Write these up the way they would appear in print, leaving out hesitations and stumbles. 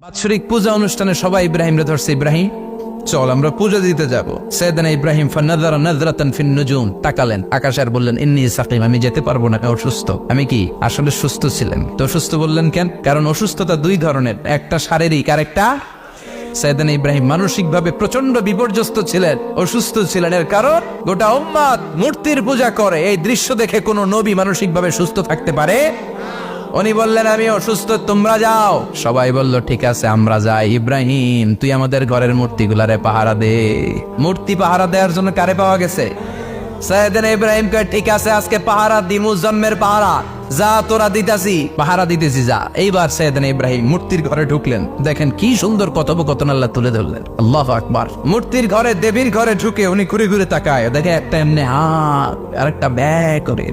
বাৎসরিক পূজা অনুষ্ঠানে সবাই ইব্রাহিমরে ধরছে, ইব্রাহিম চল আমরা পূজা দিতে যাব। সাইয়েদনা ইব্রাহিম ফানাযারা নাযরাতান ফিন নুজুম, তাকালেন আকাশে আর বললেন ইন্নী সাকিম, আমি যেতে পারবো না, অসুস্থ। আমি কি আসলে সুস্থ ছিলেন? তো অসুস্থ বললেন কেন? কারণ অসুস্থতা দুই ধরনের, একটা শারীরিক আর একটা। সাইয়েদনা ইব্রাহিম মানসিকভাবে প্রচন্ড বিপর্যস্ত ছিলেন, অসুস্থ ছিলেন। এর কারণ গোটা উম্মাত মূর্তির পূজা করে, এই দৃশ্য দেখে কোনো নবী মানসিকভাবে সুস্থ থাকতে পারে? উনি বললেন আমি অসুস্থ, তোমরা যাও। সবাই বলল ঠিক আছে আমরা যাই। ইব্রাহিম তুই আমাদের ঘরের মূর্তিগুলারে পাহারা দে। মূর্তি পাহারা দেওয়ার জন্য কারে পাওয়া গেছে? সাইয়েদনা ইব্রাহিম কয় ঠিক আছে আজকে পাহারা দিমু, জন্মের পাহারা, যা তোরা দিতাছি, পাহারা দিতেছি যা। এইবার সাইয়েদনা ইব্রাহিম মূর্তির ঘরে ঢুকলেন, দেখেন কি সুন্দর কথোপকথন আল্লাহ তুলে ধরলেন। আল্লাহু আকবার। মূর্তির ঘরে, দেবীর ঘরে ঢুকে উনি ঘুরে ঘুরে তাকায়, দেখে একটা এমনি হাত আর একটা ব্যাগ করে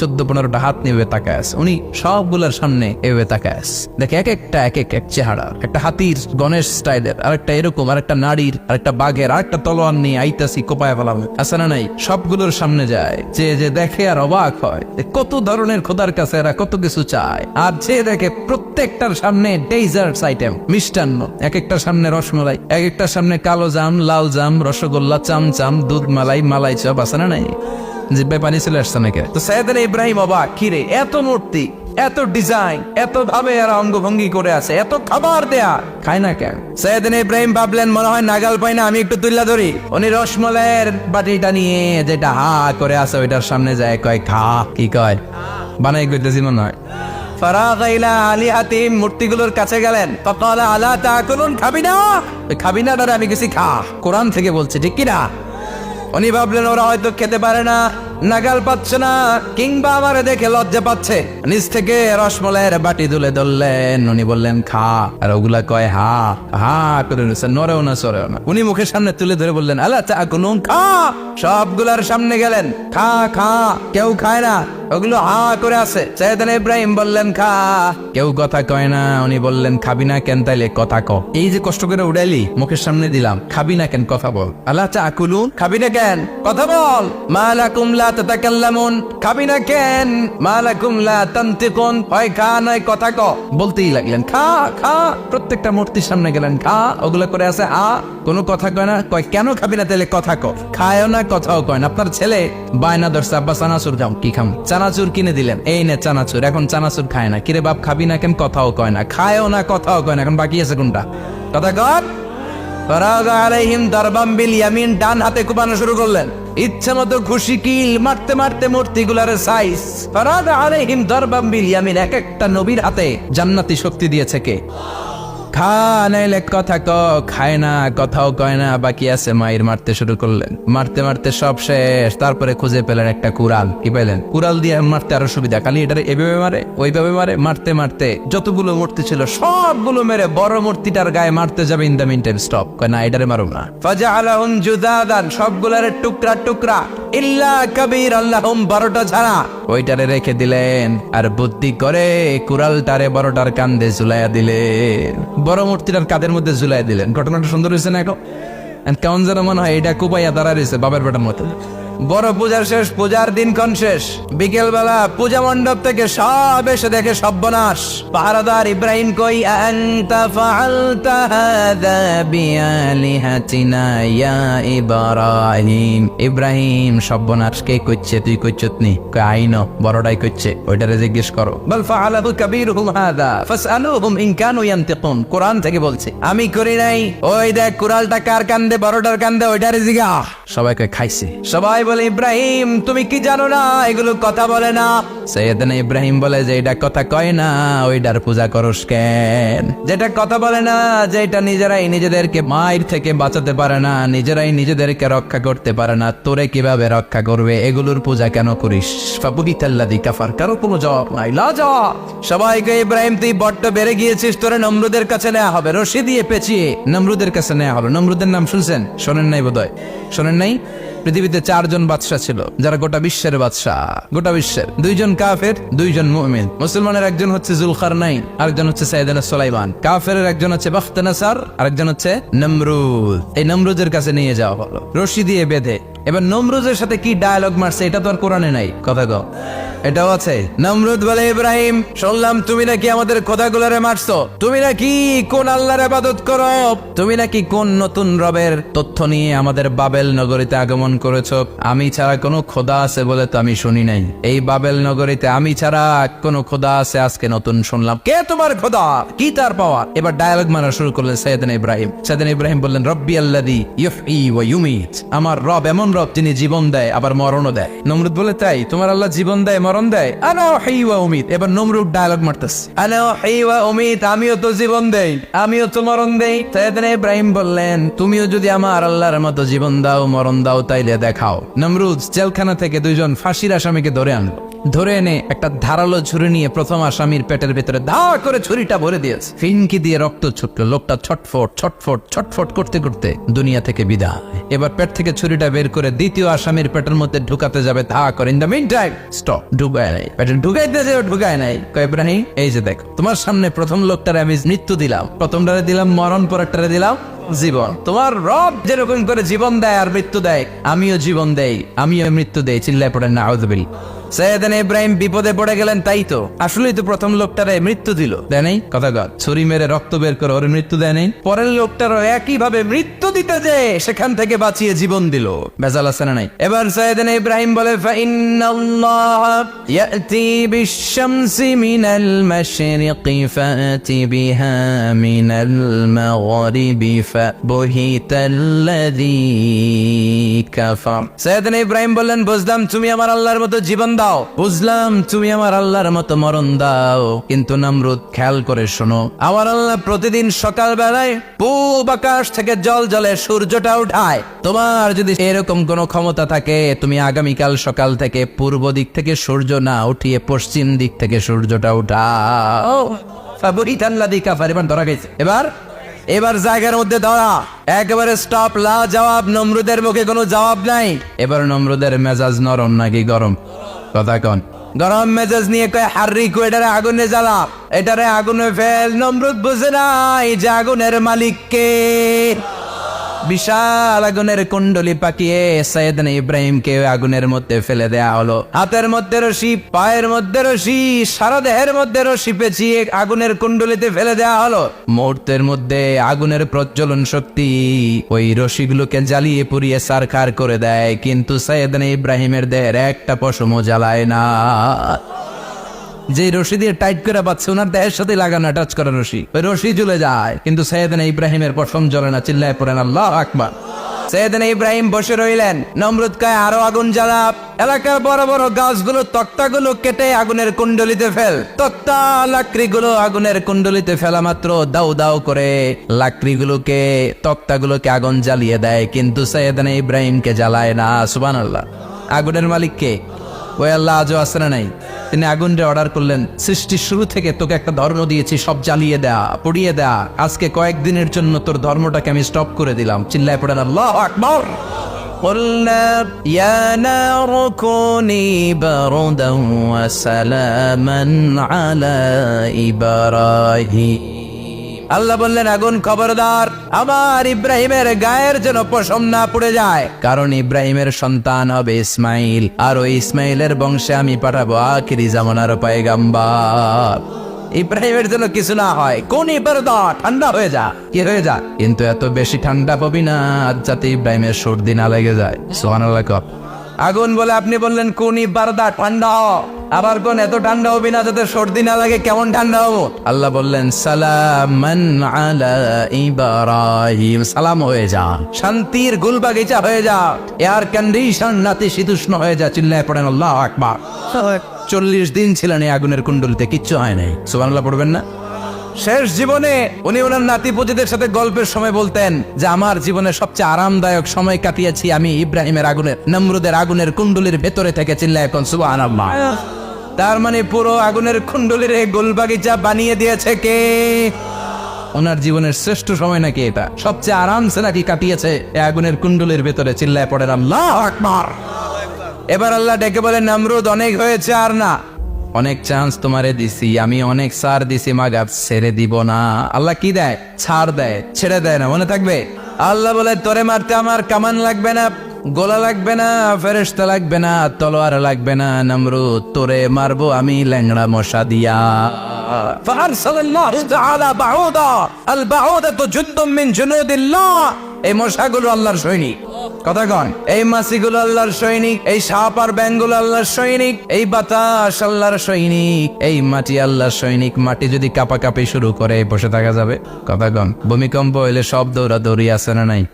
14-15টা হাত নিয়ে তাকায় আছে। উনি সবগুলোর সামনে এভাবে তাকায় আছে, দেখে এক একটা এক চেহারা, একটা হাতির গণেশ স্টাইলের, আরেকটা এরকম, আরেকটা নারীর, আরেকটা বাঘের, আরেকটা তলোয়ার নিয়ে আইতাছি কোপায় ফেলাবে, আছে না নাই? সবগুলোর সামনে যায়, যে দেখে আর অবাক হয় কত ধরনের খোদার কাছে এরা কত কিছু চায়। আর যে দেখে প্রত্যেকটার সামনে ডেজার্টস আইটেম, মিষ্টান্ন, এক একটার সামনে রসমলাই, এক একটার সামনে কালো জাম, লাল জাম, রসগোল্লা, চামচাম, দুধ মালাই, মালাই চপ, আছে না নাই? জিব্বে পানি চলে আসছে নাকি? তো সাইয়েদনা ইব্রাহিম অবাক, কিরে এত মূর্তি, এত ডিজাইন, এত ভাবে আর অঙ্গভঙ্গি করে আছে, এত খাবার দেয়া, খায় না কেন? সাইয়েদনা ইব্রাহিম ভাবলেন মনে হয় নাগাল পাই না, আমি একটু তুল্লা ধরি। উনি রসমলাইয়ের বাটিটা নিয়ে যেটা হা করে আছে ওইটার সামনে যায়, কয় খা। কি কয়? বানাই কইতেছি মনে হয়। ফারাগা ইলা আলিহাতিহিম, মূর্তিগুলোর কাছে গেলেন, ফাকালা আলা তাকুলুন, খাবি না? খাবি না দাদা, আমি কিছু খা, কোরআন থেকে বলছে, ঠিক কি না? উনি ভাবলেন ওরা হয়তো খেতে পারে না, নাগাল পাচ্ছে না, কিংবা আমারে দেখে লজ্জা পাচ্ছে। নিচ থেকে রসমলাইয়ের বাটি তুলে ধরলেন, উনি বললেন খা, আর ওগুলা কয় হা হা করে নিচ্ছে, নড়েও না সরেও না। উনি মুখের সামনে তুলে ধরে বললেন আলা তাকুলুন, খা। সবগুলার সামনে গেলেন, খা খা, কেউ খায় না, ওগুলো হা করে আছে। সাইয়েদনা ইব্রাহিম বললেন খা, কেউ কথা কয় না। উনি বললেন খাবি না কেন? তাইলে কথা ক। এই যে কষ্ট করে উড়াইলি, মুখের সামনে দিলাম, খাবি না কেন? কথা বল। আলা তাকুলুন, খাবি না কেন? কথা বল। মা লাকুম লা তাতাকাল্লামুন, খাবি না কেন? মা লাকুম লা তানতিকুন, হয় খা নয় কথা ক। বলতেই লাগলেন খা খা, প্রত্যেকটা মূর্তির সামনে গেলেন, খা, ওগুলা করে আছে আ, কোনো কথা কয় না। কয় কেন খাবি না? তাইলে কথা ক। খায়ও না, কথাও কয় না। আপনার ছেলে বায়না ধরছে, আব্বা চানাচুর দাও, কি খাম? চানাচুর কিনে দিলেন, এই নে চানাচুর, এখন চানাচুর খায় না। কিরে বাপ খাবি না কেন? কথাও কয় না, খায়ও না, কথাও কয় না। এখন বাকি আছে কোনটা? কথা কর। ফারাগা আলাইহিম দারবাম বিল ইয়ামিন, ডান হাতে কোপানো শুরু করলেন, ইচ্ছা মতো খুশি কিল মারতে মারতে মূর্তিগুলার সাইজ। ফারাগা আলাইহিম দারবাম বিল ইয়ামিন, এক একটা নবীর হাতে জান্নাতি শক্তি দিয়েছে কে? খা নাইলে কথা ক। খায় না, কথাও কয় না, বাকি আছে মায়ের। মারতে শুরু করলেন, মারতে মারতে সব শেষ। তারপরে খুঁজে পেলেন একটা কুড়াল। কি পেলেন? কুড়াল দিয়ে মারতে আরো সুবিধা, খালি এটারে এভাবে মারে, ওইভাবে মারে। মারতে মারতে যতগুলো মূর্তি ছিল সবগুলো মেরে বড় মূর্তিটার গায়ে মারতে যাবে, in the mean time stop, কয় না এটারে মারো না। ফাজআলাহুম জুদাদান, সবগুলার টুকরা টুকরা, ইল্লা কাবীর আল্লাহুম, 12টা ছাড়া ওইটারে রেখে দিলেন। আর বুদ্ধি করে কুড়ালটারে বড়টার কান্দে ঝুলাইয়া দিলেন, বড় মূর্তিটার কাদের মধ্যে ঝুলাই দিলেন। ঘটনাটা সুন্দর হয়েছে না? এখন কেমন যেন মনে হয় এটা কুপাইয়া দাঁড়া রয়েছে বাবার বেটার মতো। বড় পূজার শেষ, পূজার দিনক্ষণ শেষ। বিকেল বেলা পূজা মণ্ডপ থেকে সব এসে দেখে সর্বনাশ। পাহারাদার ইব্রাহিম কই, আনতা ফাআলতা হাযা বিআলিহাতিনা ইয়া ইব্রাহিম। ইব্রাহিম সর্বনাশ কে কইছে? তুই কইছত নি? কই আইনো বড়টাই কইছে, ওইটারে জিজ্ঞেস করো। বল ফাআলাহু কাবীরুহুম হাযা ফাসআলুহুম ইন কানু ইয়ানতিকুন, কোরআন থেকে বলছে, আমি করি নাই। ওই দেখ কুড়ালটা কার কান্দে, বড়টার কান্দে, ওইটারে জিগা। সবাই কই খাইছে। সবাই বলে ইব্রাহিম তুমি কি জানো না এগুলো কথা বলে না? সাইয়েদনা ইব্রাহিম বলে যে এটা কথা কয় না, ওইটার পূজা করস কেন? যেটা কথা বলে না, যেটা নিজেরাই নিজেদেরকে মায়ের থেকে বাঁচাতে পারে না, নিজেরাই নিজেদেরকে রক্ষা করতে পারে না, তোরে কিভাবে রক্ষা করবে? এগুলোর পূজা কেন করিস? ফাবুহিতাল্লাযী কাফার, কারো কোনো জবাব নাই, লাজবাব। সবাইকে ইব্রাহিম তুই বড্ড বেড়ে গিয়েছিস, তোরে নমরুদের কাছে নেওয়া হবে, রশি দিয়ে পেঁচিয়ে নমরুদের কাছে নেওয়া হবে। নমরুদের নাম শুনছেন? শোনেন নাই বোধহয়, শোনেন নাই? পৃথিবীতে 4 জন বাদশা ছিল, যারা গোটা বিশ্বের বাদশা। গোটা বিশ্বের 2 জন কাফের, 2 জন মুমিন। মুসলমানের একজন হচ্ছে জুলকারনাইন, আরেকজন হচ্ছে সাইয়েদনা সুলাইমান। কাফেরের একজন হচ্ছে বাখতানাসার, আরেকজন হচ্ছে নমরুদ। এই নমরুদের কাছে নিয়ে যাওয়া হলো রশি দিয়ে বেঁধে। এবার নমরুদের সাথে কি ডায়ালগ মারছে এটা তো আর কোরআনে নাই, কথা কও। এটাও আছে। নমরুদ বলে, ইব্রাহিম শুনলাম তুমি নাকি আমাদের খোদাগুলোরে মারছো, তুমি নাকি কোন আল্লাহর ইবাদত করো, তুমি নাকি কোন নতুন রবের তথ্য নিয়ে আমাদের বাবেল নগরীতে আগমন করেছো। আমি ছাড়া কোনো খোদা আছে বলে তো আমি শুনি নাই, এই বাবেল নগরীতে আমি ছাড়া কোনো খোদা আছে আজকে নতুন শুনলাম। কে তোমার খোদা, কি তার পাওয়ার? এবার ডায়ালগ মারা শুরু করলেন সাইয়েদনা ইব্রাহিম। সাইয়েদনা ইব্রাহিম বললেন, রব্বি আল্লাযী ইউহয়ী ওয়া ইউমীত, আমার রব এমন রব যিনি জীবন দেয় আবার মরণও দেয়। নমরুদ বলে, তাই তোমার আল্লাহ জীবন দেয় মরণ দেয়? আনা উহয়ী ওয়া উমীত। এবার নমরুদ ডায়ালগ মারতেছে, আনা উহয়ী ওয়া উমীত, আমিও তো জীবন দেই আমিও তো মরণ দেই। সাইয়েদনা ইব্রাহিম বললেন, তুমিও যদি আমার আল্লাহর মতো জীবন দাও মরণ দাও তাইলে দেখাও। নমরুদ জেলখানা থেকে দুইজন ফাঁসির আসামিকে ধরে আনলো। ধরে এনে একটা ধারালো ছুরি নিয়ে প্রথম আসামির পেটের ভিতরে ধা করে ছুরিটা ভরে দিয়েছে। ফিনকি দিয়ে রক্ত ছুটলো। লোকটা ছটফট ছটফট ছটফট করতে করতে দুনিয়া থেকে বিদায়। এবার পেট থেকে ছুরিটা বের করে দ্বিতীয় আসামির পেটের মধ্যে ঢুকাতে যাবে, ধা করে। In the mean time stop, ঢুকায় নাই, পেটে ঢুকাইতে যাবে, ঢুকায় নাই। কয়, ইব্রাহিম এই যে দেখো, তোমার সামনে প্রথম লোকটারে আমি মৃত্যু দিলাম, প্রথমটারে দিলাম মরণ, পরেরটারে দিলাম জীবন। তোমার রব যেরকম করে জীবন দেয় আর মৃত্যু দেয়, আমিও জীবন দেই আমিও মৃত্যু দেই। চিল্লায় পড়েন নাউযুবিল্লাহ। সাইয়েদনা ইব্রাহিম বিপদে পড়ে গেলেন। তাই তো, আসলেই তো প্রথম লোকটারে মৃত্যু দিল, দেয় নাই? কথা কর, ছুরি মেরে রক্ত বের করে ওর মৃত্যু দেয় নাই? পরের লোকটারও একই ভাবে মৃত্যু দিতে যে সেখান থেকে বাঁচিয়ে জীবন দিল। বেজাল আছে না নাই? এবার সাইয়েদনা ইব্রাহিম বলে, ফাইন্নাল্লাহ ইয়াতি বিশ-শামসি মিনাল মাশরিকি ফাতি বিহা মিনাল মাগরিবি ফাবহিতাল্লাযী কাফার। সাইয়েদনা ইব্রাহিম বললেন, বুঝলাম তুমি আমার আল্লাহর মতো জীবন দাও, বুঝলাম তুমি আমার আল্লাহর মতো মরণ দাও, কিন্তু নমরুদ খেয়াল করে শোনো, আমার আল্লাহ প্রতিদিন সকাল বেলায় পূব আকাশ থেকে জল জলে সূর্যটা উঠায়। তোমার যদি এরকম কোনো ক্ষমতা থাকে, তুমি আগামীকাল সকাল থেকে পূর্ব দিক থেকে সূর্য না উঠিয়ে পশ্চিম দিক থেকে সূর্যটা উঠাও। ফাবহিতাল্লাযী কাফার। এবার ধরা গেছে। এবার জায়গার মধ্যে ধরা, একেবারে স্টপ, লা জবাব। নমরুদের মুখে কোনো জবাব নাই। এবার নমরুদের মেজাজ নরম নাকি গরম? কথা কন। গরম মেজাজ নিয়ে কয়, হাররিকু, এটারে আগুনে জ্বালা, এটারে আগুনে ফেল। নমরুদ বুঝে নাই যে আগুনের মালিক কে। বিশাল আগুনের কুণ্ডলি পাকিয়ে সাইয়েদনা ইব্রাহিমকে আগুনের মধ্যে ফেলে দেয়া হলো। হাতের মধ্যে রশি, পায়ের মধ্যে রশি, সারা দেহের মধ্যে রশি পেঁচিয়ে আগুনের কুণ্ডলিতে ফেলে দেয়া হলো। মুহূর্তের মধ্যে আগুনের প্রজ্বলন শক্তি ওই রশিগুলোকে জ্বালিয়ে পুড়িয়ে সারখার করে দেয়, কিন্তু সাইয়েদনা ইব্রাহিমের দেহের একটা পশমও জ্বালায় না। যে রশি দিয়ে টাইট করে বাঁধছে, ওনার দেহের সাথে লাগানো টাচ করা রশি, ওই রশি জ্বলে যায়, কিন্তু সাইয়েদনা ইব্রাহিমের পশম জ্বলে না। চিল্লায় পড়েন আল্লাহু আকবার। সাইয়েদনা ইব্রাহিম বসে রইলেন। নমরুদ কয়, আরো আগুন জ্বালা, এলাকার বড় বড় গাছগুলো, তক্তাগুলো কেটে আগুনের কুণ্ডলিতে ফেল। তক্তা লাকড়িগুলো আগুনের কুণ্ডলিতে ফেলা মাত্র দাউ দাউ করে লাকড়িগুলোকে, তক্তাগুলোকে আগুন জ্বালিয়ে দেয়, কিন্তু সাইয়েদনা ইব্রাহিমকে জ্বালায় না। সুবহানাল্লাহ। আগুনের মালিক কে? ওই আল্লাহ আজও আছে না নাই? তিনি আগুনরে অর্ডার করলেন, সৃষ্টির শুরু থেকে তোকে একটা ধর্ম দিয়েছি, সব জ্বালিয়ে দেয়া, পুড়িয়ে দেয়া, আজকে কয়েকদিনের জন্য তোর ধর্মটাকে আমি স্টপ করে দিলাম। চিল্লায় পড়েন আল্লাহু আকবার। قُلْنَا يَا نَارُ كُونِي بَرْدًا وَسَلَامًا عَلَى إِبْرَاهِيمَ। আল্লাহ বললেন, আগুন খবরদার, আমার ইব্রাহিমের গায়ের যেন পশম না পুড়ে যায়, কারণ ইব্রাহিমের সন্তান হবে ইসমাইল, আর ওই ইসমাইলের বংশে আমি পাঠাবো আখিরি জামানার পয়গাম্বর। ইব্রাহিমের জন্য কিছু না হয়, কোন ইবারদা, ঠান্ডা হয়ে যা, কি হয়ে যা, কিন্তু এত বেশি ঠান্ডা পাবি না যাতে ইব্রাহিমের সর্দি না লেগে যায়। সুবহানাল্লাহ। আগুন বলে, আপনি বললেন কোন ইবারদা, ঠান্ডা হ, আবার কোন এত ঠান্ডা হবি না যাতে সর্দি না লাগে, কেমন ঠান্ডা হবো? আল্লাহ বললেন, সালামান আলা ইব্রাহিম, সালাম হয়ে যা, শান্তির গুলবাগিচা হয়ে যা, এয়ার কন্ডিশন নাতিশীতোষ্ণ হয়ে যা। চিল্লায় পড়েন আল্লাহু আকবার। 40 দিন ছিলেন এই আগুনের কুণ্ডলিতে, কিচ্ছু হয় নাই। সুবহানাল্লাহ পড়বেন না? শেষ জীবনে উনি ওনার নাতিপুতিদের সাথে গল্পের সময় বলতেন যে আমার জীবনে সবচেয়ে আরামদায়ক সময় কাটিয়েছি আমি ইব্রাহিমের আগুনের, নমরুদের আগুনের কুণ্ডলির ভেতরে থেকে। চিল্লায় এখন সুবহানাল্লাহ। তার মানে পুরো আগুনের কুণ্ডলির গোলবাগিচা বানিয়ে দিয়েছে কে? ওনার জীবনের শ্রেষ্ঠ সময় নাকি এটা, সবচেয়ে আরামসে নাকি কাটিয়েছে এই আগুনের কুণ্ডলির ভেতরে। চিল্লায় পড়েন আল্লাহু আকবার। এবার আল্লাহ ডেকে বলেন, নমরুদ অনেক হয়েছে, আর না, অনেক চান্স তোমারে দিছি আমি, অনেক ছাড় দিছি, মাগাব ছেড়ে দিব না। আল্লাহ কি দেয়? ছাড় দেয়, ছেড়ে দেয় না। মনে থাকবে? আল্লাহ বলে, তোরে মারতে আমার কামান লাগবে না, গোলা লাগবে না, ফেরেশতা লাগবে না, তলোয়ার লাগবে না, নমরুদ তোরে মারবো আমি ল্যাংড়া মশা দিয়া। ফারসালাল্লাহু তাআলা বাউদা, আল বাউদাতু জুনদুম মিন জুনুদিল্লাহ। এই মশাগুলো আল্লাহর সৈনিক। কথা কন, এই মাছিগুলো আল্লাহর সৈনিক, এই সাপ আর ব্যাঙগুলো আল্লাহর সৈনিক, এই বাতাস আল্লাহর সৈনিক, এই মাটি আল্লাহর সৈনিক। মাটি যদি কাঁপাকাঁপি শুরু করে বসে থাকা যাবে? কথা কন, ভূমিকম্প হইলে সব দৌড়াদৌড়ি আছে না নাই?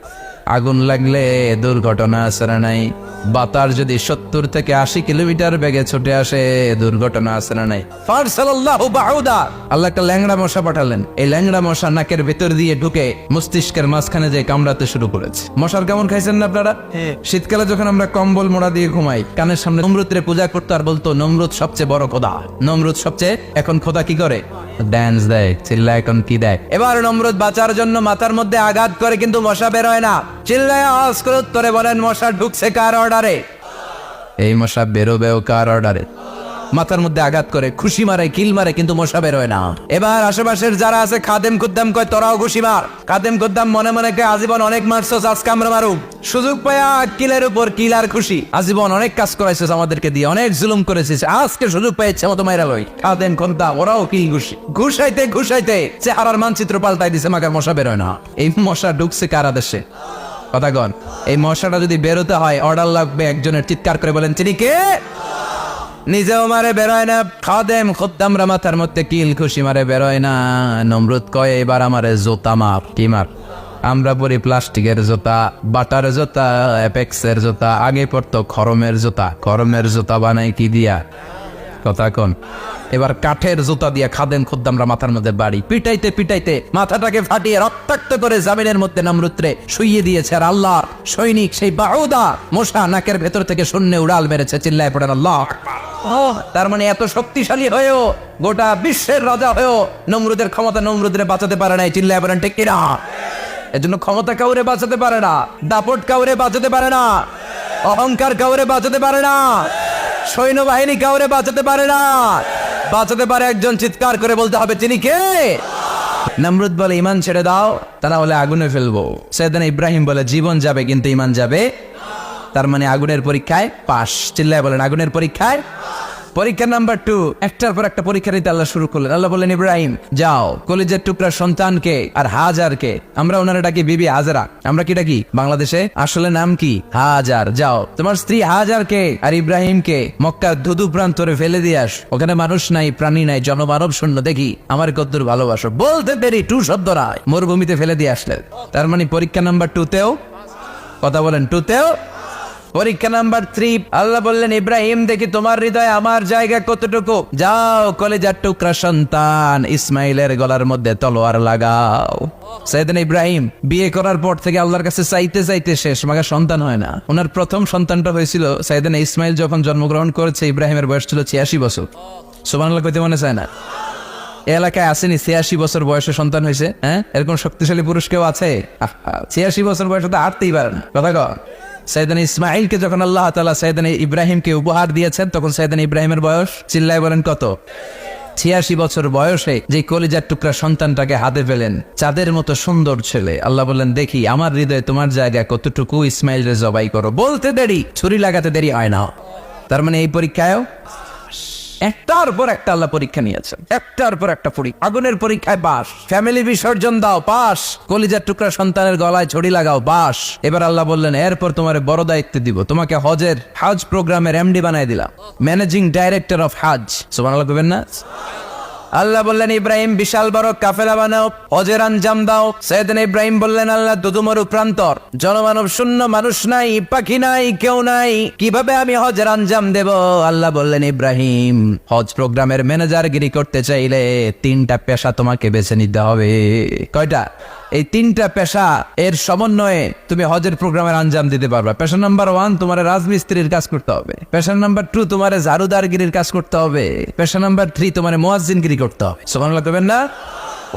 আগুন লাগলে দুর্ঘটনা আছে না নাই? বাতাস যদি 70 থেকে 80 কিলোমিটার বেগে ছুটে আসে দুর্ঘটনা আছে না নাই? ফারসালাল্লাহু বাউদা, আল্লাহ একটা ল্যাংড়া মশা পাঠালেন। এই ল্যাংড়া মশা নাকের ভেতর দিয়ে ঢুকে মস্তিষ্কের মাঝখানে যে কামড়াতে শুরু করেছে। মশার কেমন খাইছেন না আপনারা? শীতকালে যখন আমরা কম্বল মোড়া দিয়ে ঘুমাই, কানের সামনে নমরুদরে পূজা করতো আর বলতো নমরুদ সবচেয়ে বড় খোদা, নমরুদ সবচেয়ে। এখন খোদা কি করে? ড্যান্স দেয়, চিল্লা এখন কি দেয়? এবার নমরুদ বাঁচার জন্য মাথার মধ্যে আঘাত করে, কিন্তু মশা বের হয় না। চিল্লায় আওয়াজ করে উত্তরে বলেন, মশা ঢুকছে কার অর্ডারে? এই মশা বেরোবেও কার অর্ডারে? মাথার মধ্যে আঘাত করে, খুশি মারে, কিল মারে, কিন্তু মশা বের হয় না। এবার আশেপাশের যারা আছে খাদেম খুদ্দাম কয় তোরাও খুশি মার। খাদেম খুদ্দাম মনে মনে কয় আজীবন অনেক মারছস, আজকে আমরা মারুম। সুযোগ পায়া কিলের উপর কিল আর খুশি। আজীবন অনেক কাজ করাইছিস আমাদেরকে দিয়ে, অনেক জুলুম করেছিস, আজকে সুযোগ পাই ইচ্ছা মতো মাইরা লই। খাদেম খুদ্দাম ওরাও কিল খুশি। ঘুষাইতে ঘুষাইতে চেহারার মানচিত্র পাল্টাই দিছে, মাগার মশা বের হয় না। এই মশা ঢুকছে কার আদেশে? কথা কন, এই মশাটা যদি বেরোতে হয় অর্ডার লাগবে একজনের। চিৎকার করে বলেন, তিনি কে? নিজেও মারে বেরোয় না, খাদেম খুদ্দামরা মাথার মধ্যে কিল খুশি মারে বেরোয় না। নমরুদ কয় এবার আমারে জোতা মার। কি মার? আমরা পরি প্লাস্টিকের জুতা, বাটার জুতা, অ্যাপেক্সের জুতা, আগে পড়তো খরমের জুতা। খরমের জুতা বানাই কি দিয়া? কথা কোন? এবার কাঠের জুতা দিয়ে খাদেম খুদ্দামরা মাথার মধ্যে বাড়ি পিটাইতে পিটাইতে মাথাটাকে ফাটিয়ে রক্তাক্ত করে জামিনের মধ্যে নমরুদরে শুইয়ে দিয়েছে। আর আল্লাহর সৈনিক সেই বাউদা মশা নাকের ভেতর থেকে শূন্যে উড়াল মেরেছে। চিল্লায় পড়েন আল্লাহ। তার মানে এত শক্তিশালী হয়েও, গোটা বিশ্বের রাজা হয়েও নমরুদের ক্ষমতা নমরুদরে বাঁচাতে পারে নাই। চিল্লায় পড়েন ঠিক কিনা? এজন্য ক্ষমতা কাউরে বাঁচাতে পারে না, দাপট কাউরে বাঁচাতে পারে না, অহংকার কাউরে বাঁচাতে পারে না, সৈন্যবাহিনী কাউরে বাঁচাতে পারে না। বাঁচাতে পারে একজন। চিৎকার করে বলতে হবে, তিনি কে? নমরুদ বলে ইমান ছেড়ে দাও, তা না হলে আগুনে ফেলবো। সাইয়েদনা ইব্রাহিম বলে জীবন যাবে কিন্তু ইমান যাবে। তার মানে আগুনের পরীক্ষায় পাস। চিল্লায় বলেন আগুনের পরীক্ষায়। পরীক্ষা নাম্বার 2, একটার পর একটা পরীক্ষা দিতে আল্লাহ শুরু করলেন। আল্লাহ বললেন, ইব্রাহিম যাও, কলিজার টুকরা সন্তানকে আর হাজারকে, আমরা ওনারা ডাকি বিবি হাজারা, আমরা কি ডাকি বাংলাদেশে? আসলে নাম কি? হাজার। যাও তোমার স্ত্রী হাজারকে আর ইব্রাহিমকে মক্কার ধুধু প্রান্তরে ফেলে দিয়ে আস। ওখানে মানুষ নাই, প্রাণী নাই, জনমানব শূন্য। দেখি আমার কদ্দুর ভালোবাসো। বলতে দেরি, 2 শব্দ নয়, মরুভূমিতে ফেলে দিয়ে আসলেন। তার মানে পরীক্ষা নাম্বার 2তেও, কথা বলেন, 2তেও। পরীক্ষা নাম্বার 3, আল্লাহ বললেন, ইব্রাহিম দেখি তোমার হৃদয়ে আমার জায়গা কতটুকু। যাও কলিজার টুকরা সন্তান ইসমাইলের গলার মধ্যে তলোয়ার লাগাও। সাইয়েদনা ইব্রাহিম বিয়ে করার পর থেকে আল্লাহর কাছে চাইতে চাইতে শেষ, মাগা সন্তান হয় না। ওনার প্রথম সন্তানটা হয়েছিল সাইয়েদনা ইসমাইল যখন জন্মগ্রহণ করেছে। ইব্রাহিমের বয়স ছিল 86 বছর। সুবহানাল্লাহ কইতে মনে চায় না? এলাকায় আসেনি 86 বছর বয়সে সন্তান হয়েছে? হ্যাঁ, এরকম শক্তিশালী পুরুষ কেউ আছে? 86 বছর বয়সে তো হাঁটতেই পারে না। কথা কও। সাইয়েদনা ইসমাইলকে যখন আল্লাহ তাআলা সাইয়েদনা ইব্রাহিমকে উপহার দিয়েছেন, তখন সাইয়েদনা ইব্রাহিমের বয়স, চিল্লায় বলেন কত? 86 বছর বয়সে যে কলিজার টুকরা সন্তানটাকে হাতে পেলেন, চাঁদের মতো সুন্দর ছেলে। আল্লাহ বললেন, দেখি আমার হৃদয়ে তোমার জায়গা কতটুকু, ইসমাইলরে জবাই করো। বলতে দেরি, ছুরি লাগাতে দেরি হয় না। তার মানে এই পরীক্ষায়ও একটার পর একটা আল্লাহ পরীক্ষা নিয়েছেন, একটার পর একটা পরীক্ষা। আগুনের পরীক্ষায় পাস, ফ্যামিলি বিসর্জন দাও পাস, কলিজার টুকরা সন্তানের গলায় ছড়ি লাগাও পাস। এবার আল্লাহ বললেন, এরপর তোমার বড় দায়িত্ব দিব, তোমাকে হজ প্রোগ্রামের এমডি বানাই দিলাম, ম্যানেজিং ডাইরেক্টর অফ হজ। সুবহানাল্লাহ কইবেন না? আল্লাহ বললেন, ইব্রাহিম বিশাল বড় কাফেলা বানাও, হজের আঞ্জাম দাও। সাইয়েদনা ইব্রাহিম বললেন, আল্লাহ দুদুমরু প্রান্তর, জনমানব শূন্য, মানুষ নাই, পাখি নাই, কেউ নাই, কিভাবে আমি হজের আঞ্জাম দেব? আল্লাহ বললেন, ইব্রাহিম হজ প্রোগ্রামের ম্যানেজারগিরি করতে চাইলে 3টা পেশা তোমাকে বেছে নিতে হবে। কয়টা? এই 3টা পেশা এর সমন্বয়ে তুমি হজের প্রোগ্রামের আঞ্জাম দিতে পারবে। পেশা নাম্বার 1 তোমার রাজমিস্ত্রির কাজ করতে হবে। পেশা নাম্বার 2 তোমার ঝাড়ুদারগিরির কাজ করতে হবে। পেশা নাম্বার 3 তোমার মুয়াজ্জিনগিরি করতে হবে। সুবহানাল্লাহ কইবেন না?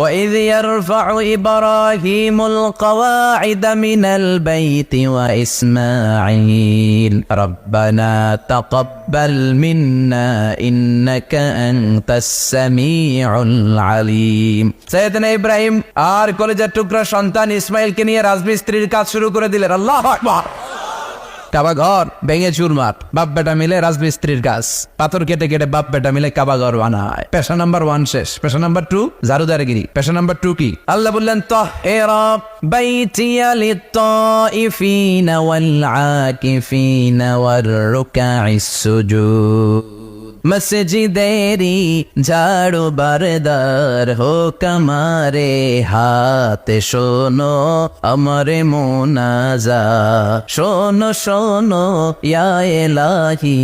وَإِذْ يَرْفَعُ إِبْرَاهِيمُ الْقَوَاعِدَ مِنَ الْبَيْتِ وَإِسْمَاعِيلُ رَبَّنَا تَقَبَّلْ مِنَّا إِنَّكَ أَنْتَ السَّمِيعُ الْعَلِيمُ। সাইয়েদনা ইব্রাহিম আর কলিজার টুকরা সন্তান ইসমাইলকে নিয়ে রাজমিস্ত্রির কাজ শুরু করে দিলেন। আল্লাহু আকবার। কাবা ঘর ভেঙে চুরমার, বাপ বেটা মিলে রাজমিস্ত্রির কাজ, পাথর কেটে কেটে বাপ বেটা মিলে কাবা ঘর বানায়। পেশা নাম্বার 1 শেষ। পেশা নাম্বার 2 জারুদারগিরি। পেশা নাম্বার 2 কি? আল্লাহ বললেন তাহহিরা বাইতিয়া লিত-তাইফিনা ওয়াল আকিফিনা ওয়ার রুকাইস সুজুদ। মসজিদেরি ঝাড়ু বারদার হো কামারে হাতে, শোনো আমারে মোনাজা, শোনো শোনো ইয়া এলাহি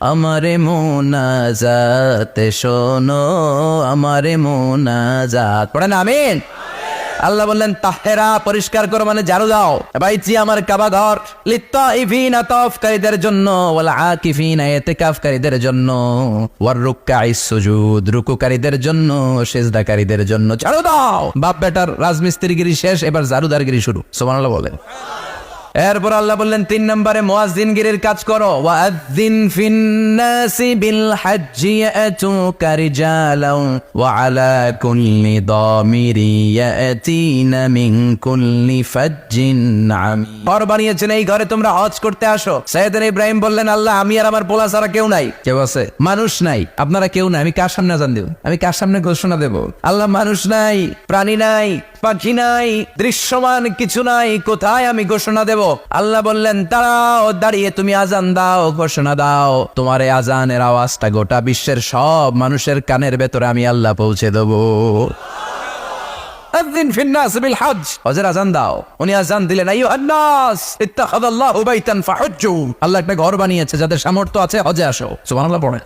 আমারে মোনাজাত, শোনো আমারে মোনাজাত। পড়েন আমিন। আল্লাহ বললেন তাহেরা পরিষ্কার করো মানে ঝাড়ু দাও, বাইতি আমার কাবা ঘর, লিত্তাইফিনা তাওয়াফকারীদের জন্য, ওয়াল আকিফিনা ইতিকাফকারীদের জন্য, ওয়ার রুকাইস সুজুদ রুকুকারীদের জন্য, সিজদাকারীদের জন্য ঝাড়ু দাও। বাপ বেটার রাজমিস্ত্রিগিরি শেষ, এবার ঝাড়ুদারগিরি শুরু। সুবহানাল্লাহ বলেন। এরপর আল্লাহ বললেন 3 নম্বরে মুয়াজ্জিনগিরির কাজ করো। ওয়াআযিন ফিন-নাসি বিল হাজ্জি ইয়াতুকা রিজালান ওয়া আলা কুল্লি দামিরি ইয়াতিনা মিন কুল্লি ফাজ্জিন আমিক। ঘর বানিয়েছেন, এই ঘরে তোমরা হজ করতে আসো। সাইয়েদনা ইব্রাহিম বললেন আল্লাহ আমি আর আমার পোলা ছাড়া কেউ নাই। কেউ আছে? মানুষ নাই, আপনারা কেউ নাই, আমি কার সামনে আযান দেব? আমি কার সামনে ঘোষণা দেব? আল্লাহ মানুষ নাই, প্রাণী নাই, পাখি নাই, দৃশ্যমান কিছু নাই, কোথায় আমি ঘোষণা দেব? আল্লাহ বললেন দাঁড়াও, দাঁড়িয়ে তুমি আজান দাও, ঘোষণা দাও। তোমার এই আজানের আওয়াজটা গোটা বিশ্বের সব মানুষের কানের ভেতরে আমি আল্লাহ পৌঁছে দেবো। আযিন ফিন-নাস বিল হজ, হজের আজান দাও। উনি আজান দিলেন আইয়ুহান নাস ইত্তাখাযাল্লাহু বাইতান ফাহুজ্জু। আল্লাহ একটা ঘর বানিয়েছে, যাদের সামর্থ্য আছে হজে আসো। সুবহানাল্লাহ পড়েন।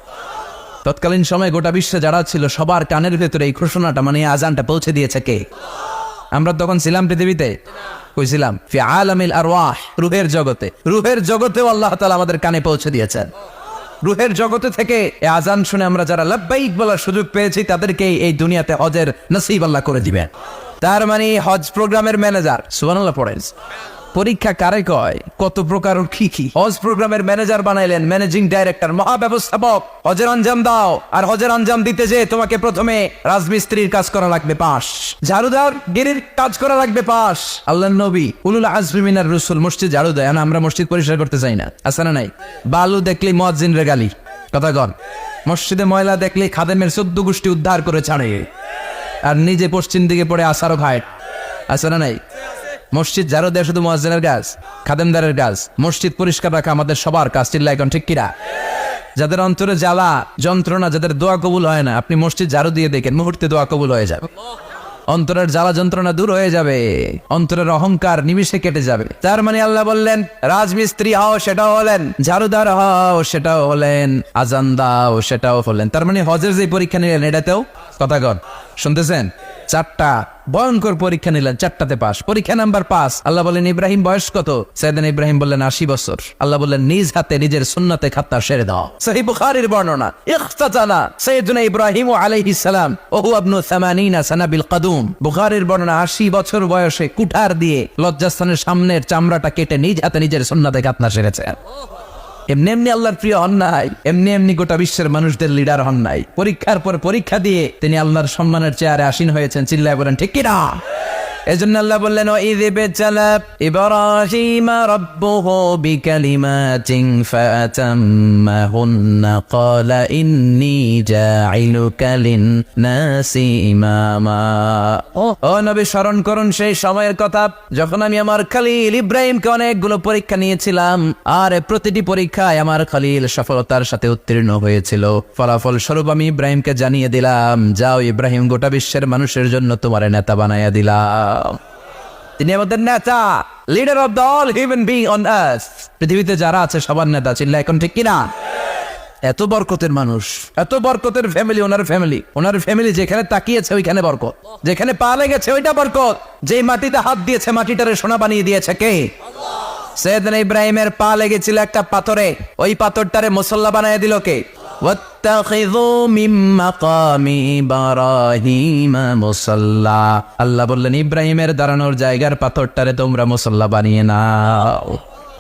তৎকালীন সময়ে গোটা বিশ্বে যারা ছিল সবার কানের ভেতরে এই ঘোষণাটা মানে আজানটা পৌঁছে দিয়েছে কে? আমরা তখন ছিলাম পৃথিবীতে, কইছিলাম ফি আলামিল আরওয়াহ, রূহের জগতে। রূহের জগতেও আল্লাহ তাআলা আমাদের কানে পৌঁছে দিয়েছেন। রূহের জগতে থেকে এই আজান শুনে আমরা যারা লাব্বাইক বলার সুযোগ পেয়েছি তাদেরকে এই দুনিয়াতে হজের নসিব আল্লাহ করে দিবেন। তার মানে হজ প্রোগ্রামের ম্যানেজার। সুবহানাল্লাহ পড়েন। পরীক্ষা কারে কয়, কত প্রকার কি কি। হজ প্রোগ্রামের ম্যানেজার বানাইলেন, ম্যানেজিং ডাইরেক্টর, মহাব্যবস্থাপক। হজের আঞ্জাম দাও, আর হজের আঞ্জাম দিতে যে তোমাকে প্রথমে রাজমিস্ত্রির কাজ করা লাগবে 5, ঝাড়ুদার গিরির কাজ করা লাগবে 5। আল্লাহর নবী উলুল আজমি মিনার রাসূল মসজিদ ঝাড়ু দেয়, আমরা মসজিদ পরিষ্কার করতে চাই না, আছে না নাই? বালু দেখলেই মুয়াজ্জিনের গালি, কথা কন। মসজিদে ময়লা দেখলেই খাদেমের 14 গোষ্ঠী উদ্ধার করে ছাড়ে, আর নিজে পশ্চিম দিকে পড়ে আসারও খায়, আছে না নাই? মসজিদ ঝাড়ু দেয়া শুধু মুয়াজ্জিনের কাজ, খাদেমদারের কাজ। মসজিদ পরিষ্কার রাখা আমাদের সবার কাজ। চিল্লায় এখন ঠিক কিনা? যাদের অন্তরে জ্বালা যন্ত্রণা, যাদের দোয়া কবুল হয় না, আপনি মসজিদ ঝাড়ু দিয়ে দেখেন মুহূর্তে দোয়া কবুল হয়ে যাবে। অন্তরের জ্বালা যন্ত্রণা দূর হয়ে যাবে, অন্তরের অহংকার নিমিষে কেটে যাবে। তার মানে আল্লাহ বললেন রাজমিস্ত্রি হও, সেটাও হলেন, ঝাড়ুদার হও, সেটাও হলেন, আজান দাও, সেটাও হলেন। তার মানে হজের যে পরীক্ষা নিলেন এটাতেও, কথা কন, শুনতেছেন? 4টা ভয়ঙ্কর পরীক্ষা নিলেন, 4টাতে পাস। পরীক্ষা নাম্বার 5। আল্লাহ বললেন ইব্রাহিম বয়স কত? সাইয়েদনা ইব্রাহিম বললেন 80 বছর। আল্লাহ বললেন নিজ হাতে নিজের সুন্নতে খাতনা সেরে দাও। সহিহ বুখারীর বর্ণনা, ইখতাতানা সাইয়েদনা ইব্রাহিম আলাইহিস সালাম ওহু ইবনু 80 সানা বিল কদুম। বুখারীর বর্ণনা 80 বছর বয়সে কুঠার দিয়ে লজ্জাস্থানের সামনের চামড়াটা কেটে নিজ হাতে নিজের সুন্নতে খাতনা সেরেছেন। এমনি এমনি আল্লাহর প্রিয় হন নাই, এমনি এমনি গোটা বিশ্বের মানুষদের লিডার হন নাই। পরীক্ষার পর পরীক্ষা দিয়ে তিনি আল্লাহর সম্মানের চেয়ারে আসীন হয়েছেন। চিল্লায় বলেন ঠিক কিনা? এজন্য আল্লাহ বললেন ওয়াইয ইবতালা ইব্রাহিমা রাব্বুহু বিকালিমাতিন ফাতাম্মাহুন্না ক্বালা ইন্নী জাঈলুকা লিন-নাসি ইমামা। ও নবী স্মরণ করুন সেই সময়ের কথা যখন আমি আমার খলিল ইব্রাহিমকে অনেকগুলো পরীক্ষা নিয়েছিলাম, আর প্রতিটি পরীক্ষায় আমার খলিল সফলতার সাথে উত্তীর্ণ হয়েছিল। ফলাফল স্বরূপ আমি ইব্রাহিমকে জানিয়ে দিলাম, যাও ইব্রাহিম, গোটা বিশ্বের মানুষের জন্য তোমার নেতা বানাইয়া দিলাম। তিনি আমাদের নেতা, leader of the all human being on earth. পৃথিবীতে যারা আছে সবার নেতা। চিল্লা এখন ঠিক কিনা? এত বরকতের মানুষ, এত বরকতের ফ্যামিলি, ওনার ফ্যামিলি যেখানে তাকিয়েছে ওইখানে বরকত, যেখানে পা লেগেছে ওইটা বরকত, যেই মাটিতে হাত দিয়েছে মাটিটারে সোনা বানিয়ে দিয়েছে কে? সাইয়েদনা ইব্রাহিমের পা লেগেছিল একটা পাথরে, ওই পাথরটারে মুসল্লা বানিয়ে দিল কে? ওয়াত্তাখিযু মিন মাকামি ইব্রাহিম মুসাল্লা। আল্লাহ বললেন ইব্রাহিমের দাঁড়ানোর জায়গার পাথরটারে তোমরা মুসল্লা বানিয়ে নাও।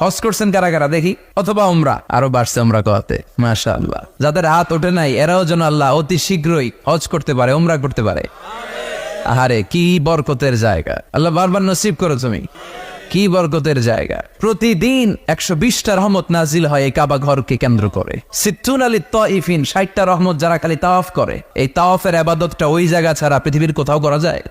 হজ করছেন কারা কারা দেখি, অথবা উমরা? আরো বাড়ছে উমরা করতে, মাশাআল্লাহ। যাদের হাত ওঠে নাই এরাও যেন আল্লাহ অতি শীঘ্রই হজ করতে পারে, উমরা করতে পারে। আহারে কি বরকতের জায়গা, আল্লাহ বারবার নসিব করো তুমি। কি বরকতের জায়গা। প্রতিদিন 120টা রহমত নাজিল হয় এই কাবা ঘরকে কেন্দ্র করে। সিত্তুন আলী তাইফিন, 60টা রহমত যারা খালি তাওয়াফ করে। এই তাওয়াফের ইবাদতটা ওই জায়গা ছাড়া পৃথিবীর কোথাও করা যায়?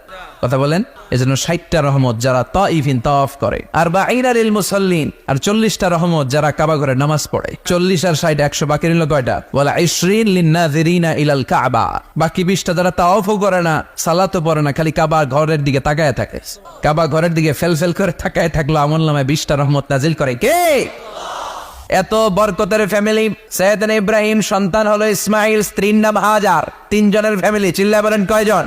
কথা বলেন। এজন্য 60টা রহমত যারা তাইফিন তাওয়াফ করে, আর বাঈনা লিল মুসাল্লিন, আর 40টা রহমত যারা কাবা ঘরে নামাজ পড়ে। 40 আর 60 100, বাকি রইল কয়টা? ওয়ালা 20 লিন-নাযিরিনা ইলাল কাবা। বাকি 20টা যারা তাওয়াফও করে না, সালাতও পড়ে না, খালি কাবা ঘরের দিকে তাকায় থাকে। কাবা ঘরের দিকে ফেল করে তাকায় থাকলো, আমলনামায় 20টা রহমত নাজিল করে কে? এত বরকতের ফ্যামিলি। সাইয়েদনা ইব্রাহিম সন্তান হলো ইসমাইল, স্ত্রীর নাম হাজার। 3 জনের ফ্যামিলি। চিল্লা বলেন কয়জন?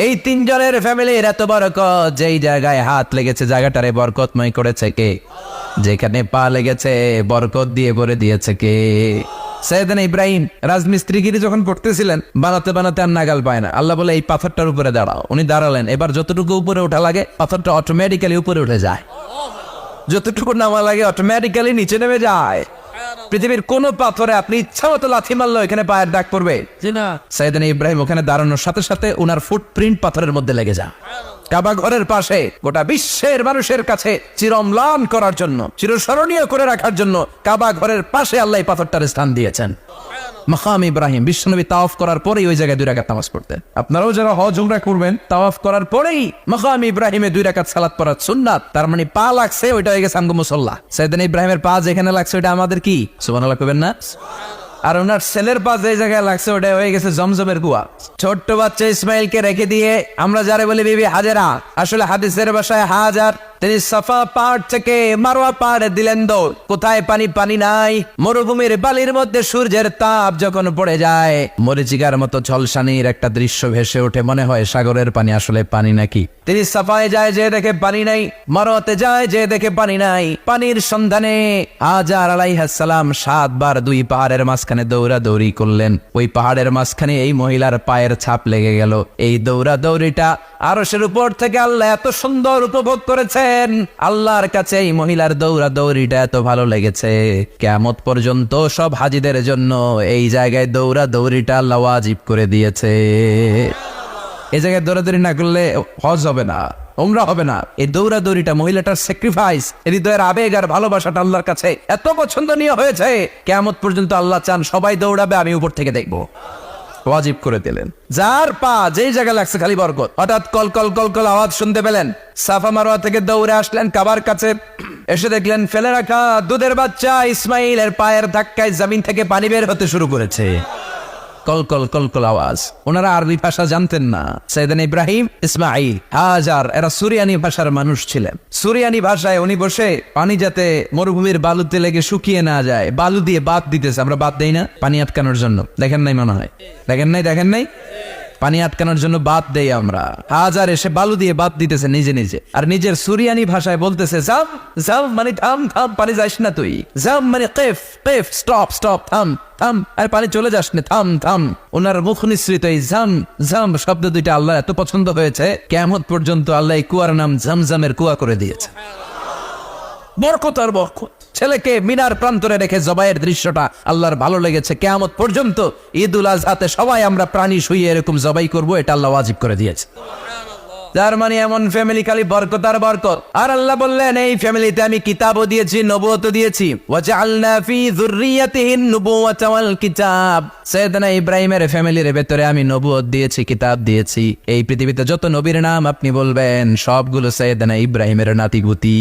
এই 3 জনের ফ্যামিলির এত বরকত, যেই জায়গায় হাত লেগেছে জায়গাটারে বরকতময় করেছে কে? যেখানে পা লেগেছে বরকত দিয়ে ভরে দিয়েছে কে? সাইয়েদনা ইব্রাহিম রাজমিস্ত্রিগিরি যখন করতেছিলেন, বানাতে বানাতে আর নাগাল পায় না। আল্লাহ বলে এই পাথরটার উপরে দাঁড়াও। উনি দাঁড়ালেন। এবার যতটুকু উপরে ওঠা লাগে পাথরটা অটোমেটিক্যালি উপরে উঠে যায়, যতটুকু নামা লাগে অটোমেটিক্যালি নিচে নেমে যায়। পৃথিবীর কোন পাথরে আপনি ইচ্ছা মতো লাথি মারলো এখানে পায়ের দাগ পড়বে না। সাইয়েদনা ইব্রাহিম ওখানে দাঁড়ানোর সাথে সাথে উনার ফুটপ্রিন্ট পাথরের মধ্যে লেগে যায়। কাবা ঘরের পাশে গোটা বিশ্বের মানুষের কাছে চিরম্লান করার জন্য, চিরস্মরণীয় করে রাখার জন্য কাবা ঘরের পাশে আল্লাহ এই পাথরটার স্থান দিয়েছেন। মাকাম ইব্রাহিম। বিশ্বনবী তাওয়াফ করার পরেই ওই জায়গায় 2 রাকাত নামাজ পড়তেন। আপনারাও যারা হজ উমরা করবেন, তাওয়াফ করার পরেই মাকাম ইব্রাহিমে 2 রাকাত সালাত পড়া সুন্নাত। তার মানে পা লাগছে, ওইটা হয়ে গেছে আমগো মুসাল্লা। সাইয়েদনা ইব্রাহিমের পা যেখানে লাগছে ওইটা আমাদের কি? সুবহানাল্লাহ কইবেন না? আর ওনার ছেলের পা যে জায়গায় লাগছে ওটা হয়ে গেছে জমজমের কুয়া। ছোট্ট বাচ্চা ইসমাইলকে রেখে দিয়ে আমরা যারা বলি বিবি হাজেরা, আসলে হাদিসের ভাষায় হাজার, তিনি সাফা পাহাড় থেকে মারওয়া পাহাড়ে দিলেন দৌড়। কোথায় পানি? পানি নাই। মরুভূমির বালির মধ্যে সূর্যের তাপ যখন পড়ে যায়, মরিচিকার মতো ঝলসানির একটা দৃশ্য ভেসে ওঠে, মনে হয় সাগরের পানি আসলে পানি নাকি। তিনি সাফায় যায়, যে দেখে পানি নাই। মারওয়াতে যায়, যে দেখে পানি নাই। পানির সন্ধানে হাজার আলাইহিস সালাম 7 বার 2 পাহাড়ের মাঝখানে দৌড়াদৌড়ি করলেন। ওই পাহাড়ের মাঝখানে এই মহিলার পায়ের ছাপ লেগে গেল। এই দৌড়াদৌড়িটা আরশের উপর থেকে আল্লাহ এত সুন্দর উপভোগ করেছেন। আল্লাহর কাছে এই মহিলার দৌড়াদৌড়িটা এত ভালো লেগেছে, কিয়ামত পর্যন্ত সব হাজিদের জন্য এই জায়গায় দৌড়াদৌড়িটা আল্লাহ ওয়াজিব করে দিয়েছে। এই জায়গায় দৌড়াদৌড়ি না করলে হজ হবে না, উমরা হবে না। এই দৌড়াদৌড়িটা, মহিলাটার স্যাক্রিফাইস, হৃদয়ের আবেগ আর ভালোবাসাটা আল্লাহর কাছে এত পছন্দনীয় হয়েছে, কিয়ামত পর্যন্ত আল্লাহ চান সবাই দৌড়াবে, আমি উপর থেকে দেখবো। ওয়াজিব করে দিলেন। যার পা যেই জায়গায় লাগছে খালি বরকত। হঠাৎ কল কল কল কল আওয়াজ শুনতে পেলেন। সাফা মারওয়া থেকে দৌড়ে আসলেন কাবার কাছে। এসে দেখলেন ফেলে রাখা দুধের বাচ্চা ইসমাইলের পায়ের ধাক্কায় জমিন থেকে পানি বের হতে শুরু করেছে। কল কল কল কল আওয়াজ। ওনারা আরবি ভাষা জানতেন না। সাইয়েদনা ইব্রাহিম, ইসমাইল, হাজার এরা সুরিয়ানি ভাষার মানুষ ছিলেন। সুরিয়ানি ভাষায় উনি বসে পানি যাতে মরুভূমির বালুতে লেগে শুকিয়ে না যায়, বালু দিয়ে বাঁধ দিতেছে। আমরা বাঁধ দেই না পানি আটকানোর জন্য? দেখেন নাই মনে হয়? দেখেন নাই? পানি আটকানোর জন্য বাদ দেই আমরা। হাজার এসে বালু দিয়ে বাদ দিতেছে নিজে নিজে, আর নিজের সুরিয়ানি ভাষায় বলতেছে জাম জাম, মানে থাম থাম, পানি যাস না তুই। জাম মানে কেফ কেফ, স্টপ স্টপ, থাম থাম, আর পানি চলে যাস না, থাম থাম। ওনার মুখ নিঃসৃত এই জাম জাম শব্দ দুইটা আল্লাহ এত পছন্দ হয়েছে, কিয়ামত পর্যন্ত আল্লাহ এই কুয়ার নাম জামজামের কুয়া করে দিয়েছে। বরকত আর বরকত। ছেলেকে মিনার প্রান্তরে রেখে জবাইয়ের দৃশ্যটা আল্লাহর ভালো লেগেছে। কিয়ামত পর্যন্ত ঈদুল আজহাতে সবাই আমরা প্রাণী শুইয়ে এরকম জবাই করব, এটা আল্লাহ ওয়াজিব করে দিয়েছে। যার মানে এমন ফ্যামিলি খালি বরকত আর বরকত। আর আল্লাহ বললেন এই ফ্যামিলিতে আমি কিতাবও দিয়েছি, নবুয়তও দিয়েছি। ওয়াজআলনা ফি যুররিয়াতিহিন নুবুওয়াতা ওয়াল কিতাব। সাইয়েদনা ইব্রাহিমের ফ্যামিলির ভেতরে আমি নবুয়ত দিয়েছি, কিতাব দিয়েছি। এই পৃথিবীতে যত নবীর নাম আপনি বলবেন সবগুলো সাইয়েদনা ইব্রাহিমের নাতিগুতি।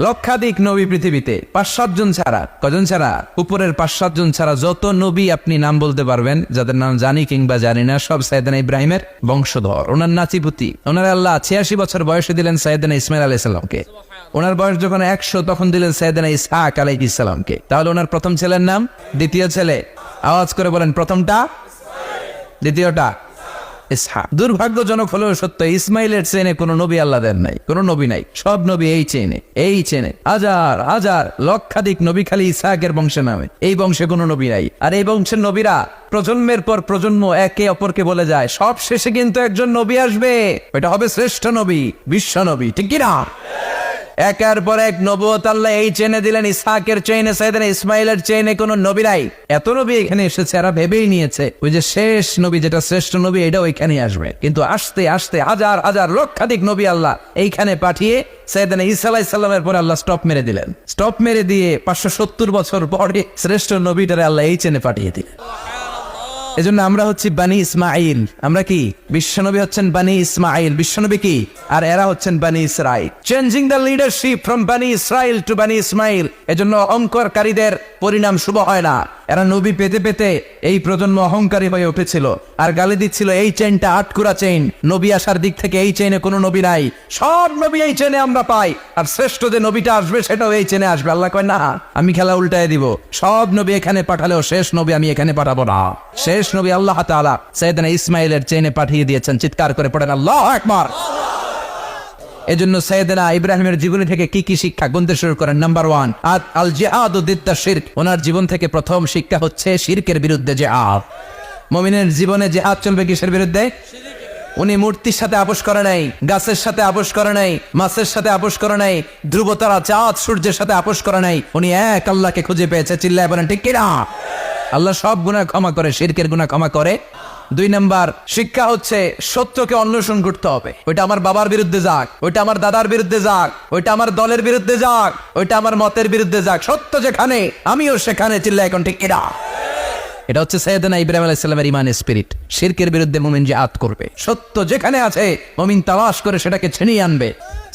লক্ষাধিক নবী পৃথিবীতে, 5-7 জন ছাড়া। কজন ছাড়া? উপরের 5-7 জন ছাড়া যত নবী আপনি নাম বলতে পারবেন, যাদের নাম জানি কিংবা জানি না, সব সাইয়েদনা ইব্রাহিমের বংশধর, ওনার নাতিপুতি। ওনার আল্লাহ 86 বছর বয়সে দিলেন সাইয়েদনা ইসমাইল আলাইহিস সালামকে। ওনার বয়স যখন 100 তখন দিলেন সাইয়েদনা ইসহাক আলাইহিস সালামকে। তাহলে ওনার প্রথম ছেলের নাম? দ্বিতীয় ছেলে আওয়াজ করে বলেন, প্রথমটা, দ্বিতীয়টা ইসহাক। দুর্ভাগ্যজনক হলেও সত্য, ইসমাইলের চেনে কোনো নবী আল্লাহ দেন নাই, কোনো নবী নাই। সব নবী এই চেনে হাজার হাজার লক্ষাধিক নবী খালি ইসহাকের বংশে নামে। এই বংশে কোনো নবী নাই। আর এই বংশের নবীরা প্রজন্মের পর প্রজন্ম একে অপরকে বলে যায়, সব শেষে কিন্তু একজন নবী আসবে, ওইটা হবে শ্রেষ্ঠ নবী, বিশ্ব নবী, ঠিক কিনা? একের পর এক নবুয়ত আল্লাহ এই চেনে দিলেন। ইসহাকের চেইনে, সাইয়েদনা ইসমাইলের চেইনে কোনো নবী নাই। এত নবী এখানে এসেছে, এরা ভেবেই নিয়েছে ওই যে শেষ নবী, যেটা শ্রেষ্ঠ নবী, এটাও এখানে আসবে। কিন্তু আস্তে আস্তে হাজার হাজার লক্ষাধিক নবী আল্লাহ এইখানে পাঠিয়ে সাইয়েদনা ঈসা আলাইহিস সালামের পরে আল্লাহ স্টপ মেরে দিলেন। স্টপ মেরে দিয়ে 570 বছর পরে শ্রেষ্ঠ নবীটারে আল্লাহ এই চেনে পাঠিয়ে দিলেন। এজন্য আমরা হচ্ছি বানি ইসমাইল। আমরা কি? বিশ্বনবী হচ্ছেন বানি ইসমাইল, বিশ্বনবী কি? আর এরা হচ্ছেন বানি Israil. Changing the leadership from বানি ইসরাইল টু বানি ইসমাইল। এজন্য অহংকারীদের পরিণাম শুভ হয় না। এরা নবী পেতে পেতে এই প্রজন্ম অহংকারী হয়ে উঠেছিল আর গালি দিচ্ছিল এই চেইনটা আটকুরা চেইন, নবী আসার দিক থেকে এই চেইনে কোনো নবী নাই, সব নবী এই চেইনে আমরা পাই, আর শ্রেষ্ঠ যে নবীটা আসবে সেটাও এই চেইনে আসবে। আল্লাহ কয় না, আমি খেলা উল্টায় দিব, সব নবী এখানে পাঠালেও শেষ নবী আমি এখানে পাঠাবো না। শেষ নবী আল্লাহ তাআলা সাইয়েদনা ইসমাইলের চেইনে পাঠিয়ে দিয়েছেন। চিৎকার করে পড়েন আল্লাহু আকবার। এজন্য সাইয়েদনা ইব্রাহিমের জীবনী থেকে কি কি শিক্ষা গুনতে শুরু করেন? নাম্বার 1, আল জিহাদু দিদ্দা শিরক। ওনার জীবন থেকে প্রথম শিক্ষা হচ্ছে শিরকের বিরুদ্ধে জিহাদ। মুমিনের জীবনে জিহাদ চলবে কিসের বিরুদ্ধে? উনি মূর্তির সাথে আপোষ করে নাই, গাছের সাথে আপোষ করে নাই, মাছের সাথে আপোষ করে নাই, ধ্রুবতারা, চাঁদ, সূর্যের সাথে আপোষ করে নাই। উনি এক আল্লাহকে খুঁজে পেয়েছে। চিল্লায় বলেন ঠিক কিনা? আল্লাহ সব গুনাহ ক্ষমা করে, শিরকের গুনাহ ক্ষমা করে। 2 নাম্বার শিক্ষা হচ্ছে সত্যকে অন্বেষণ করতে হবে। ওইটা আমার বাবার বিরুদ্ধে যাক, ওইটা আমার দাদার বিরুদ্ধে যাক, ওইটা আমার দলের বিরুদ্ধে যাক, ওইটা আমার মতের বিরুদ্ধে যাক, সত্য যেখানে আমিও সেখানে। চিল্লায় এখন ঠিক কিনা? এটা হচ্ছে সাইয়েদনা ইব্রাহিম আলাইহিস সালামের ঈমানের স্পিরিট। শিরকের বিরুদ্ধে মুমিন জিহাদ করবে। সত্য যেখানে আছে মুমিন তালাশ করে সেটাকে ছিনিয়ে আনবে।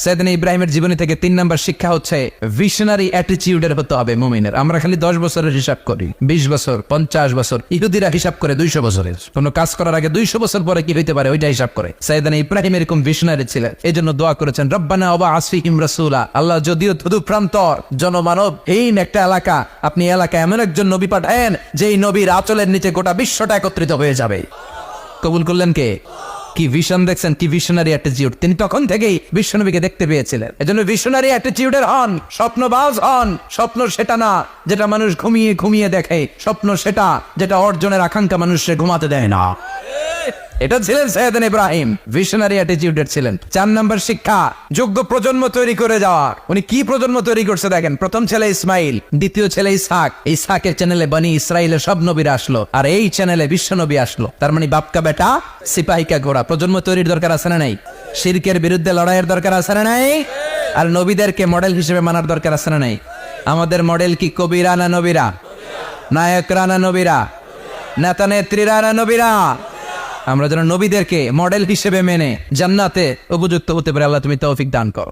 সাইয়েদনা ইব্রাহিমের জীবনী থেকে 3 নাম্বার শিক্ষা হচ্ছে ভিশনারি অ্যাটিটিউডের হতে হবে মুমিনের। আমরা খালি 10 বছরের হিসাব করি, 20 বছর, 50 বছর। ইহুদিরা হিসাব করে 200 বছরের। কোনো কাজ করার আগে 200 বছর পরে কি হইতে পারে ওইটা হিসাব করে। সাইয়েদনা ইব্রাহিম এরকম ভিশনারি ছিলেন। এজন্য দোয়া করেছেন, রব্বানা ওয়াবআস ফীহিম রাসূলা। আল্লাহ যদিও ধুধু প্রান্তর জনমানবহীন একটা এলাকা, আপনি এলাকায় এমন একজন নবী পাঠায়েন যেই নবীর আঁচলের নিচে গোটা বিশ্বটা একত্রিত হয়ে যাবে। কবুল করলেন কে? কি ভিশন দেখছেন, কি ভিশনারি অ্যাটিটিউড। তিনি তখন থেকেই বিশ্বনবীকে দেখতে পেয়েছিলেন। এজন্য ভিশনারি অ্যাটিটিউডের হন, স্বপ্নবাজ হন। স্বপ্ন সেটা না যেটা মানুষ ঘুমিয়ে ঘুমিয়ে দেখে, স্বপ্ন সেটা যেটা অর্জনের আকাঙ্ক্ষা মানুষকে ঘুমাতে দেয় না। এটা ছিলেন সাইয়েদনা ইব্রাহিম, ভিশনারি অ্যাটিটিউডের ছিলেন। 4 নাম্বার শিক্ষা, যোগ্য প্রজন্ম তৈরি করে যাওয়া। উনি কি প্রজন্ম তৈরি করছে দেখেন। প্রথম ছেলে ইসমাইল, দ্বিতীয় ছেলে ইসহাক। ইসহাকের চ্যানেলে বনি ইসরাইলের সব নবীরা আসলো, আর এই চ্যানেলে বিশ্ব নবী আসলো। তার মানে বাপকা বেটা সিপাহিকা ঘোড়া। প্রজন্ম তৈরির দরকার আছে না নাই? শিরকের বিরুদ্ধে লড়াইয়ের দরকার আছে না নাই? আর নবীদেরকে মডেল হিসেবে মানার দরকার আছে না নাই? আমাদের মডেল কি কবিরা না নবীরা? নায়করা না নবীরা? নেতা নেত্রীরা না নবীরা? আমরা যেন নবীদেরকে মডেল হিসেবে মেনে জান্নাতে উপযুক্ত হতে পারে। আল্লাহ তুমি তৌফিক দান করো।